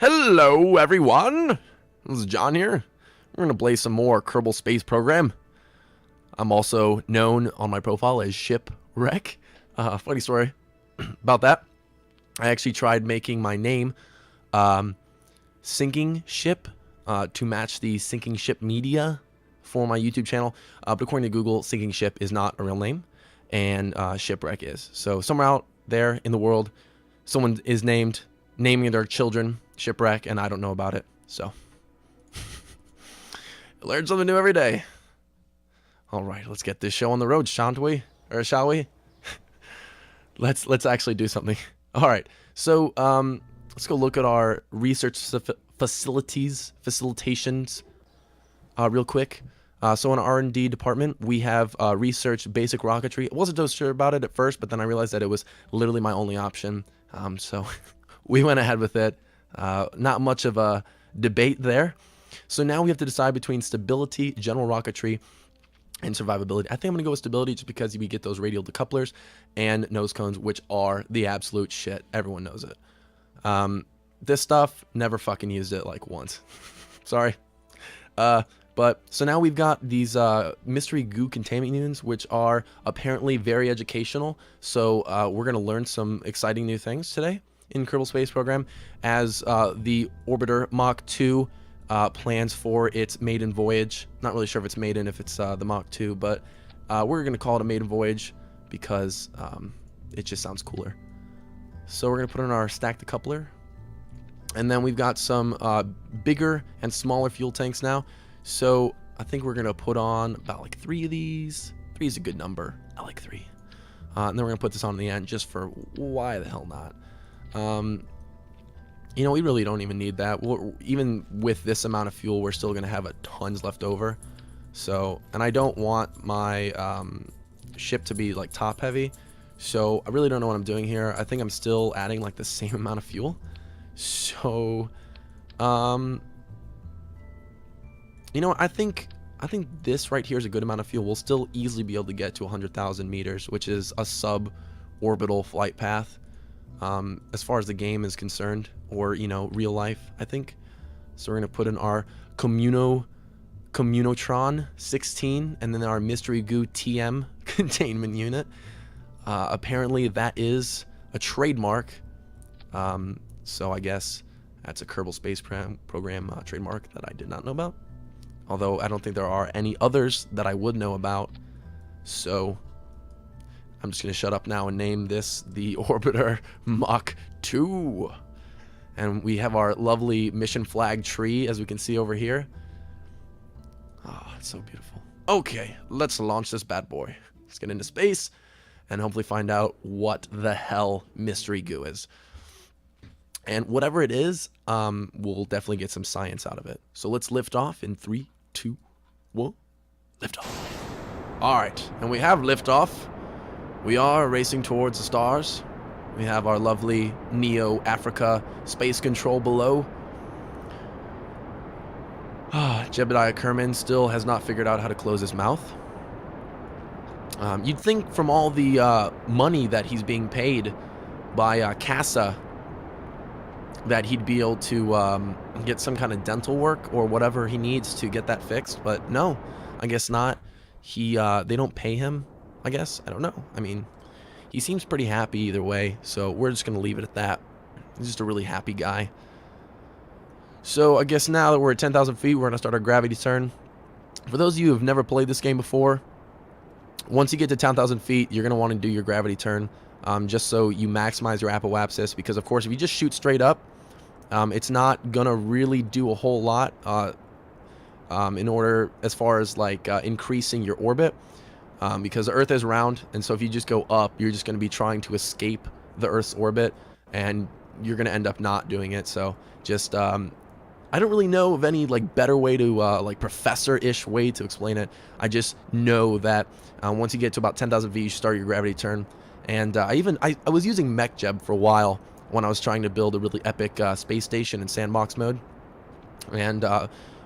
Hello, everyone. This is John here. We're going to play some more Kerbal Space Program. I'm also known on my profile as Shipwreck. Funny story about that. I actually tried making my name Sinking Ship to match the Sinking Ship media for my YouTube channel. But according to Google, Sinking Ship is not a real name, and Shipwreck is. So somewhere out there in the world, someone is naming their children Shipwreck, and I don't know about it. So learn something new every day. All right, let's get this show on the road, shan't we? Or shall we? Let's actually do something. All right, so let's go look at our research facilitations real quick. So in our R&D department, we have research basic rocketry. I wasn't so sure about it at first, but then I realized that it was literally my only option. So we went ahead with it. Not much of a debate there. So now we have to decide between stability, general rocketry, and survivability. I think I'm going to go with stability just because we get those radial decouplers and nose cones, which are the absolute shit. Everyone knows it. This stuff, never fucking used it like once. Sorry. But so now we've got these mystery goo containment units, which are apparently very educational. So we're going to learn some exciting new things today in Kerbal Space Program as the orbiter Mach 2 plans for its maiden voyage. Not really sure if it's maiden, if it's the Mach 2, but we're going to call it a maiden voyage because it just sounds cooler. So we're going to put in our stack decoupler. And then we've got some bigger and smaller fuel tanks now. So I think we're going to put on about like 3 of these. 3 is a good number. I like 3. And then we're going to put this on the end just for why the hell not. You know, we really don't even need that. Even with this amount of fuel, we're still going to have a tons left over. So, and I don't want my ship to be like top heavy. So I really don't know what I'm doing here. I think I'm still adding like the same amount of fuel. So, you know, I think this right here is a good amount of fuel. We'll still easily be able to get to 100,000 meters, which is a suborbital flight path. As far as the game is concerned, or, you know, real life, I think. So we're going to put in our Communotron 16, and then our Mystery Goo TM containment unit. Apparently that is a trademark. So I guess that's a Kerbal Space Program trademark that I did not know about. Although I don't think there are any others that I would know about. So I'm just going to shut up now and name this the Orbiter Mach 2. And we have our lovely mission flag tree, as we can see over here. Oh, it's so beautiful. Okay, let's launch this bad boy. Let's get into space and hopefully find out what the hell Mystery Goo is. And whatever it is, we'll definitely get some science out of it. So let's lift off in 3, 2, 1. Lift off. All right, and we have lift off. We are racing towards the stars. We have our lovely Neo Africa space control below. Jebediah Kerman still has not figured out how to close his mouth. You'd think from all the money that he's being paid by CASA that he'd be able to get some kind of dental work or whatever he needs to get that fixed, but no, I guess not. They don't pay him, I guess. I don't know. I mean, he seems pretty happy either way, so we're just going to leave it at that. He's just a really happy guy. So I guess now that we're at 10,000 feet, we're going to start our gravity turn. For those of you who have never played this game before, once you get to 10,000 feet, you're going to want to do your gravity turn, just so you maximize your apoapsis, because of course if you just shoot straight up, it's not going to really do a whole lot in order as far as like increasing your orbit. Because the Earth is round, and so if you just go up, you're just going to be trying to escape the Earth's orbit, and you're going to end up not doing it. So just, I don't really know of any like better way to, like professor-ish way to explain it. I just know that once you get to about 10,000 feet, you start your gravity turn. And I was using MechJeb for a while when I was trying to build a really epic space station in sandbox mode. And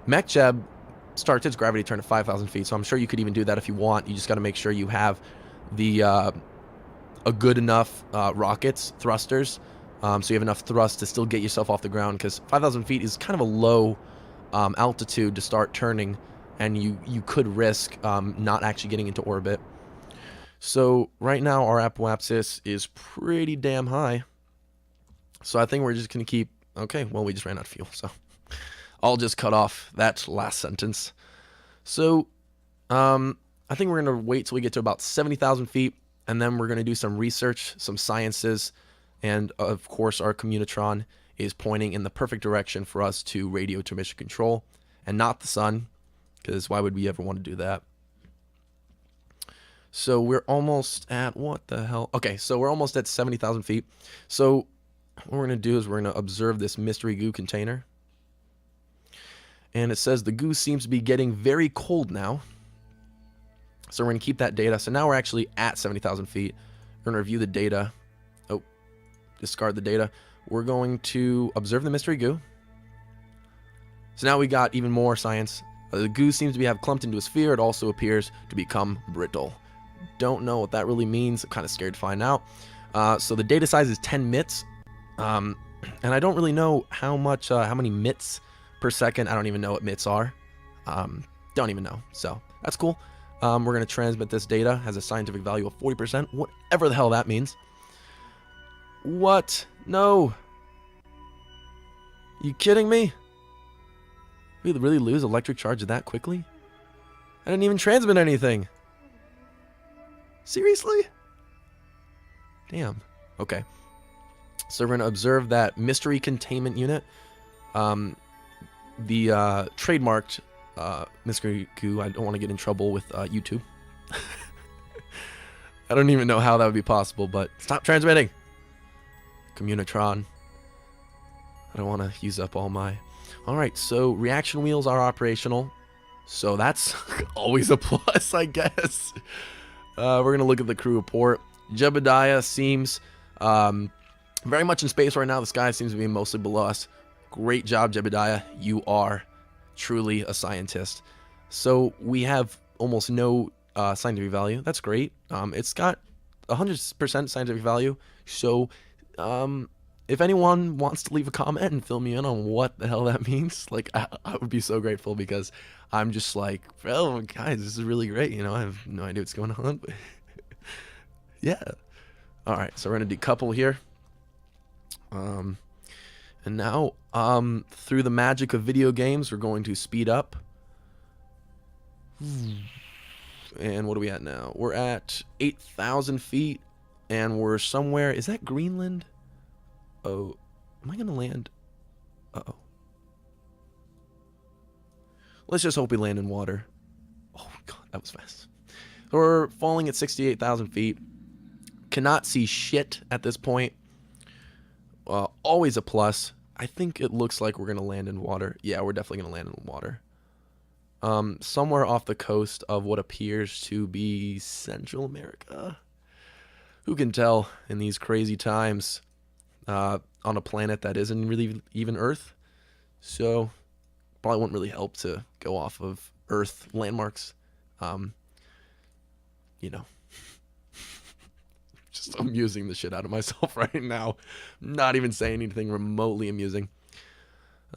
MechJeb starts its gravity turn at 5,000 feet, so I'm sure you could even do that if you want. You just got to make sure you have the a good enough rockets, thrusters, so you have enough thrust to still get yourself off the ground, because 5,000 feet is kind of a low altitude to start turning, and you could risk not actually getting into orbit. So right now our apoapsis is pretty damn high. So I think we're just going to keep... Okay, well, we just ran out of fuel, so I'll just cut off that last sentence. So I think we're going to wait till we get to about 70,000 feet, and then we're going to do some research, some sciences, and of course our communitron is pointing in the perfect direction for us to radio to mission control, and not the sun, because why would we ever want to do that? So we're almost at... What the hell? Okay, so we're almost at 70,000 feet. So what we're going to do is we're going to observe this mystery goo container. And it says the goo seems to be getting very cold now. So we're going to keep that data. So now we're actually at 70,000 feet. We're going to review the data. Oh, discard the data. We're going to observe the mystery goo. So now we got even more science. The goo seems to have clumped into a sphere. It also appears to become brittle. Don't know what that really means. I'm kind of scared to find out. So the data size is 10 mits. And I don't really know how many mits per second. I don't even know what mits are. Don't even know. So that's cool. We're going to transmit this data. Has a scientific value of 40%. Whatever the hell that means. What? No. You kidding me? We really lose electric charge that quickly? I didn't even transmit anything. Seriously? Damn. Okay. So we're going to observe that mystery containment unit. The trademarked mystery goo. I don't want to get in trouble with YouTube. I don't even know how that would be possible, but stop transmitting. Communitron. I don't want to use up all my... Alright, so reaction wheels are operational. So that's always a plus, I guess. We're going to look at the crew report. Jebediah seems very much in space right now. The sky seems to be mostly below us. Great job, Jebediah. You are truly a scientist. So we have almost no scientific value. That's great. It's got 100% scientific value. So if anyone wants to leave a comment and fill me in on what the hell that means, like I would be so grateful, because I'm just like, oh guys, this is really great. You know, I have no idea what's going on. But yeah. All right, so we're gonna decouple here. And now, through the magic of video games, we're going to speed up. And what are we at now? We're at 8,000 feet, and we're somewhere... Is that Greenland? Oh, am I going to land? Uh-oh. Let's just hope we land in water. Oh, God, that was fast. So we're falling at 68,000 feet. Cannot see shit at this point. Always a plus. I think it looks like we're going to land in water. Yeah, we're definitely going to land in water. Somewhere off the coast of what appears to be Central America. Who can tell in these crazy times on a planet that isn't really even Earth? So probably wouldn't really help to go off of Earth landmarks. You know. Just amusing the shit out of myself right now. Not even saying anything remotely amusing.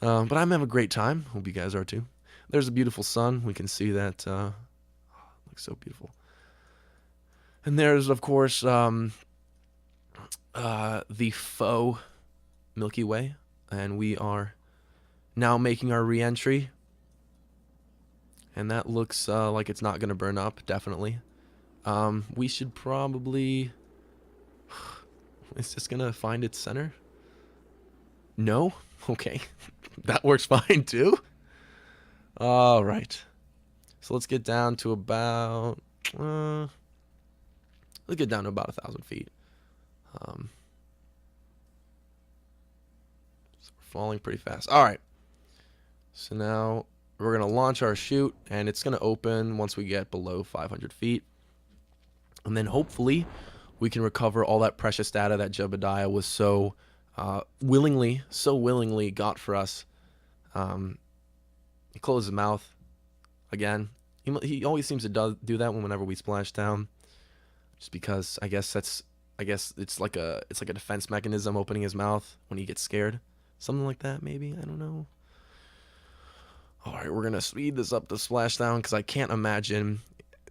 But I'm having a great time. Hope you guys are too. There's a beautiful sun. We can see that. Looks so beautiful. And there's, of course, the faux Milky Way. And we are now making our re-entry. And that looks like it's not going to burn up, definitely. We should probably... Is this going to find its center? No? Okay. That works fine, too. All right. So let's get down to about... let's get down to about 1,000 feet. So we're falling pretty fast. All right. So now we're going to launch our chute, and it's going to open once we get below 500 feet. And then hopefully we can recover all that precious data that Jebediah was so willingly got for us. He closed his mouth again. He always seems to do that whenever we splash down. Just because I guess that's I guess it's like a defense mechanism, opening his mouth when he gets scared. Something like that, maybe. I don't know. All right, we're gonna speed this up to splashdown because I can't imagine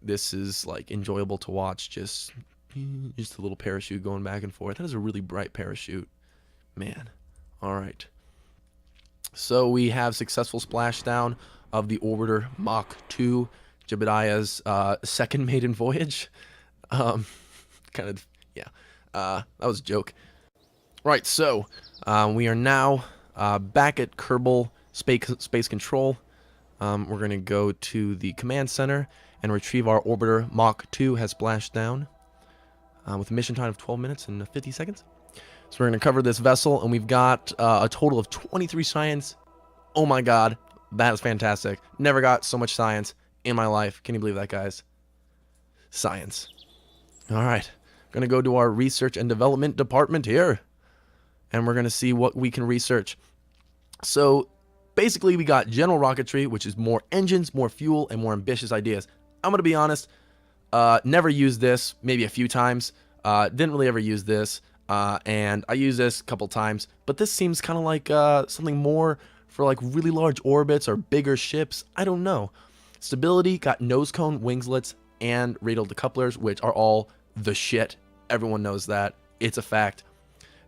this is like enjoyable to watch. Just a little parachute going back and forth. That is a really bright parachute, man. All right. So we have successful splashdown of the orbiter Mach 2, Jebediah's second maiden voyage. Kind of, yeah. That was a joke. Right, so we are now back at Kerbal Space Control. We're going to go to the command center and retrieve our orbiter Mach 2 has splashed down with a mission time of 12 minutes and 50 seconds. So we're going to cover this vessel, and we've got a total of 23 science. Oh my god, that is fantastic. Never got so much science in my life. Can you believe that, guys? Science. All right, going to go to our research and development department here, and we're going to see what we can research. So basically, we got general rocketry, which is more engines, more fuel, and more ambitious ideas. I'm going to be honest, never used this, maybe a few times. Didn't really ever use this. And I use this a couple times, but this seems kind of like something more for like really large orbits or bigger ships. I don't know. Stability, got nose cone, wingslets, and radial decouplers, which are all the shit. Everyone knows that. It's a fact.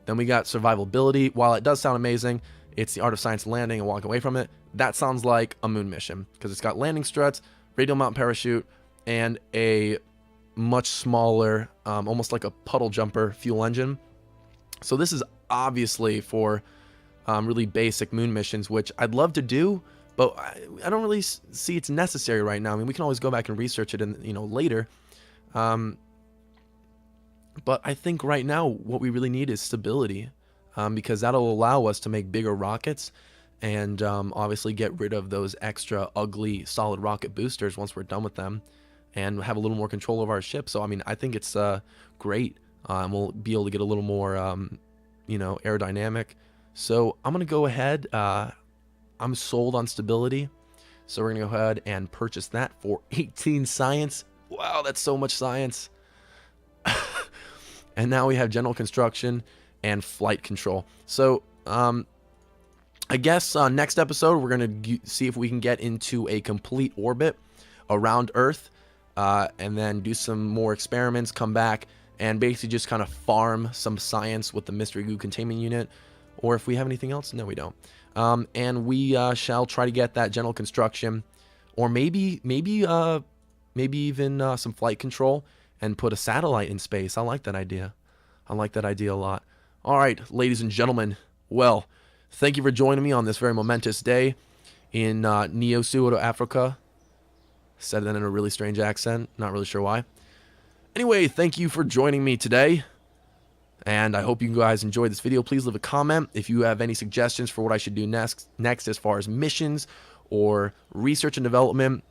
Then we got survivability. While it does sound amazing, it's the art of science landing and walking away from it. That sounds like a moon mission because it's got landing struts, radial mount parachute, and a much smaller, almost like a puddle jumper fuel engine. So this is obviously for really basic moon missions, which I'd love to do, but I don't really see it's necessary right now. I mean, we can always go back and research it, later. But I think right now what we really need is stability, because that'll allow us to make bigger rockets and obviously get rid of those extra ugly solid rocket boosters once we're done with them, and have a little more control of our ship. So I mean, I think it's great. We'll be able to get a little more, aerodynamic. So I'm going to go ahead. I'm sold on stability. So we're going to go ahead and purchase that for 18 science. Wow, that's so much science. And now we have general construction and flight control. So I guess next episode, we're going to see if we can get into a complete orbit around Earth, and then do some more experiments, come back, and basically just kind of farm some science with the mystery goo containment unit. Or if we have anything else, no, we don't. And we shall try to get that general construction, or maybe even some flight control, and put a satellite in space. I like that idea. I like that idea a lot. All right, ladies and gentlemen. Well, thank you for joining me on this very momentous day in Neo-Pseudo Africa. Said that in a really strange accent. Not really sure why. Anyway, thank you for joining me today, and I hope you guys enjoyed this video. Please leave a comment if you have any suggestions for what I should do next as far as missions or research and development.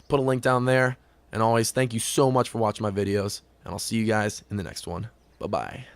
Put a link down there, and always thank you so much for watching my videos, and I'll see you guys in the next one. Bye-bye.